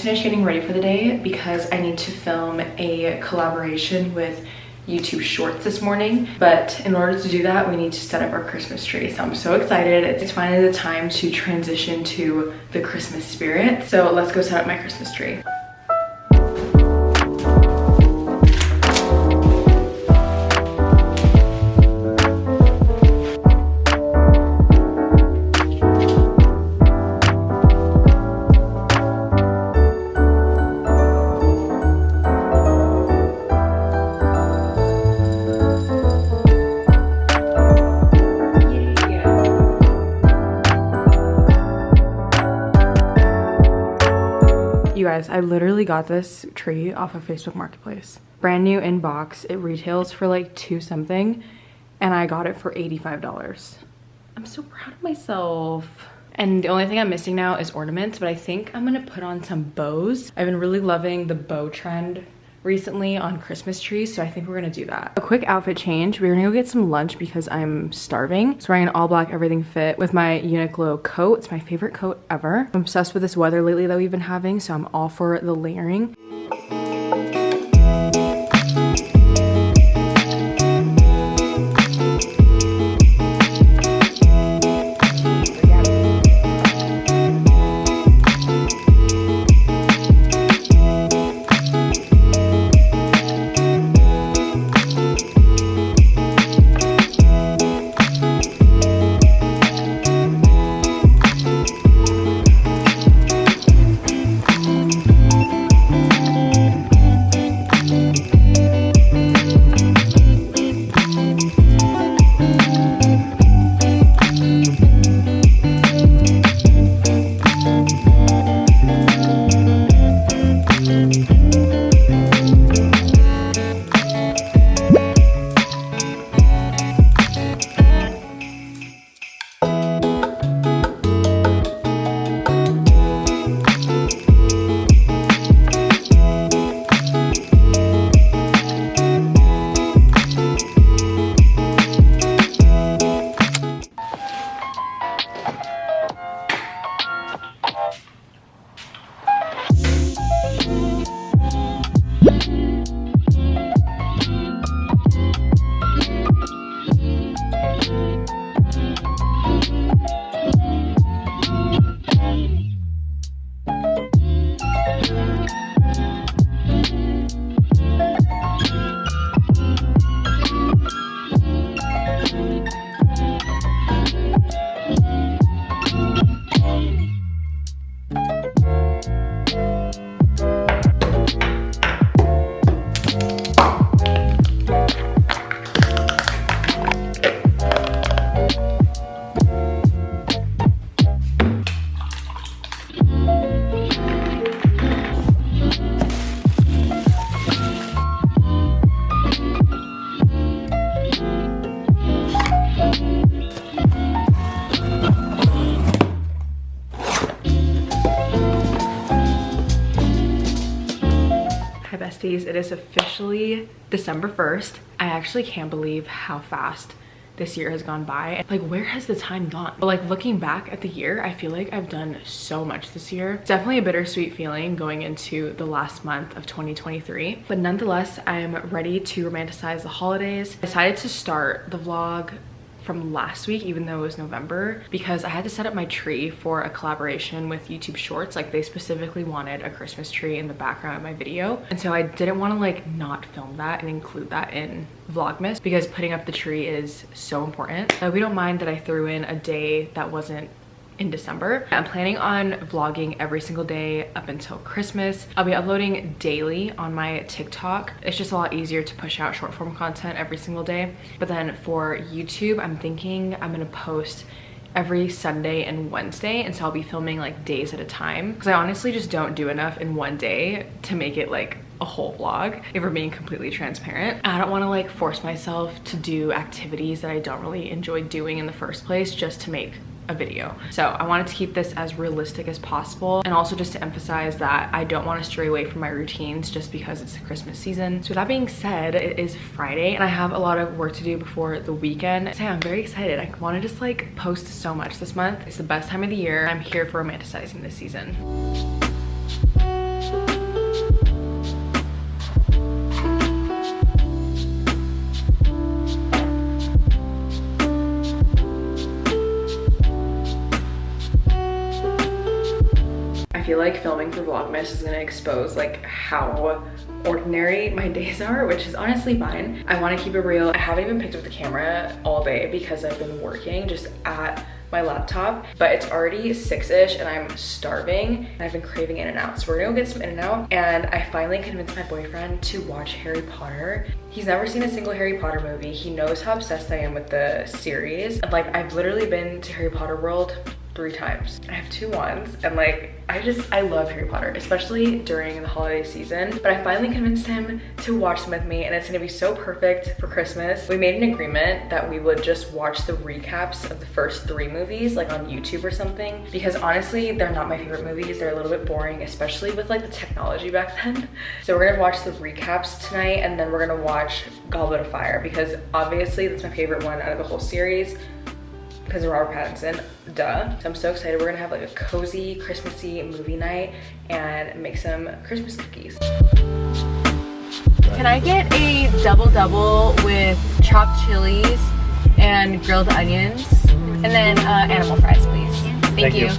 finished getting ready for the day because I need to film a collaboration with YouTube Shorts this morning, but in order to do that we need to set up our Christmas tree. So I'm so excited. It's finally the time to transition to the Christmas spirit. So let's go set up my Christmas tree. You guys, I literally got this tree off of Facebook Marketplace. Brand new in box. It retails for like $2 something and I got it for $85. I'm so proud of myself. And the only thing I'm missing now is ornaments, but I think I'm gonna put on some bows. I've been really loving the bow trend recently on Christmas trees, so I think we're gonna do that. A quick outfit change. We're gonna go get some lunch because I'm starving. So wearing an all black everything fit with my Uniqlo coat. It's my favorite coat ever. I'm obsessed with this weather lately that we've been having, so I'm all for the layering. It is officially December 1st. I actually can't believe how fast this year has gone by. Like, where has the time gone? But like, looking back at the year, I feel like I've done so much this year. It's definitely a bittersweet feeling going into the last month of 2023, but nonetheless, I am ready to romanticize the holidays. I decided to start the vlog from last week, even though it was November, because I had to set up my tree for a collaboration with YouTube Shorts. Like, they specifically wanted a Christmas tree in the background of my video, and so I didn't want to like not film that and include that in Vlogmas because putting up the tree is so important. We don't mind that I threw in a day that wasn't in December. I'm planning on vlogging every single day up until Christmas. I'll be uploading daily on my TikTok. It's just a lot easier to push out short form content every single day. But then for YouTube, I'm thinking I'm gonna post every Sunday and Wednesday, and so I'll be filming like days at a time because I honestly just don't do enough in one day to make it like a whole vlog, if we're being completely transparent. I don't want to like force myself to do activities that I don't really enjoy doing in the first place just to make a video. So I wanted to keep this as realistic as possible, and also just to emphasize that I don't want to stray away from my routines just because it's the Christmas season. So with that being said, it is Friday and I have a lot of work to do before the weekend. So yeah, I'm very excited. I want to just like post so much this month. It's the best time of the year. I'm here for romanticizing this season. feel like filming for Vlogmas is gonna expose like how ordinary my days are, which is honestly fine. I want to keep it real. I haven't even picked up the camera all day because I've been working just at my laptop, but it's already 6-ish and I'm starving and I've been craving In-N-Out. So we're gonna go get some In-N-Out, and I finally convinced my boyfriend to watch Harry Potter. He's never seen a single Harry Potter movie. He knows how obsessed I am with the series. Like, I've literally been to Harry Potter World 3 times. I have 2 wands, and like, I love Harry Potter, especially during the holiday season. But I finally convinced him to watch them with me, and it's gonna be so perfect for Christmas. We made an agreement that we would just watch the recaps of the first 3 movies, like on YouTube or something, because honestly, they're not my favorite movies. They're a little bit boring, especially with like the technology back then. So we're gonna watch the recaps tonight, and then we're gonna watch Goblet of Fire, because obviously that's my favorite one out of the whole series, because of Robert Pattinson, duh. So I'm so excited. We're gonna have like a cozy, Christmassy movie night and make some Christmas cookies. Can I get a double with chopped chilies and grilled onions? And then animal fries, please. Thank you.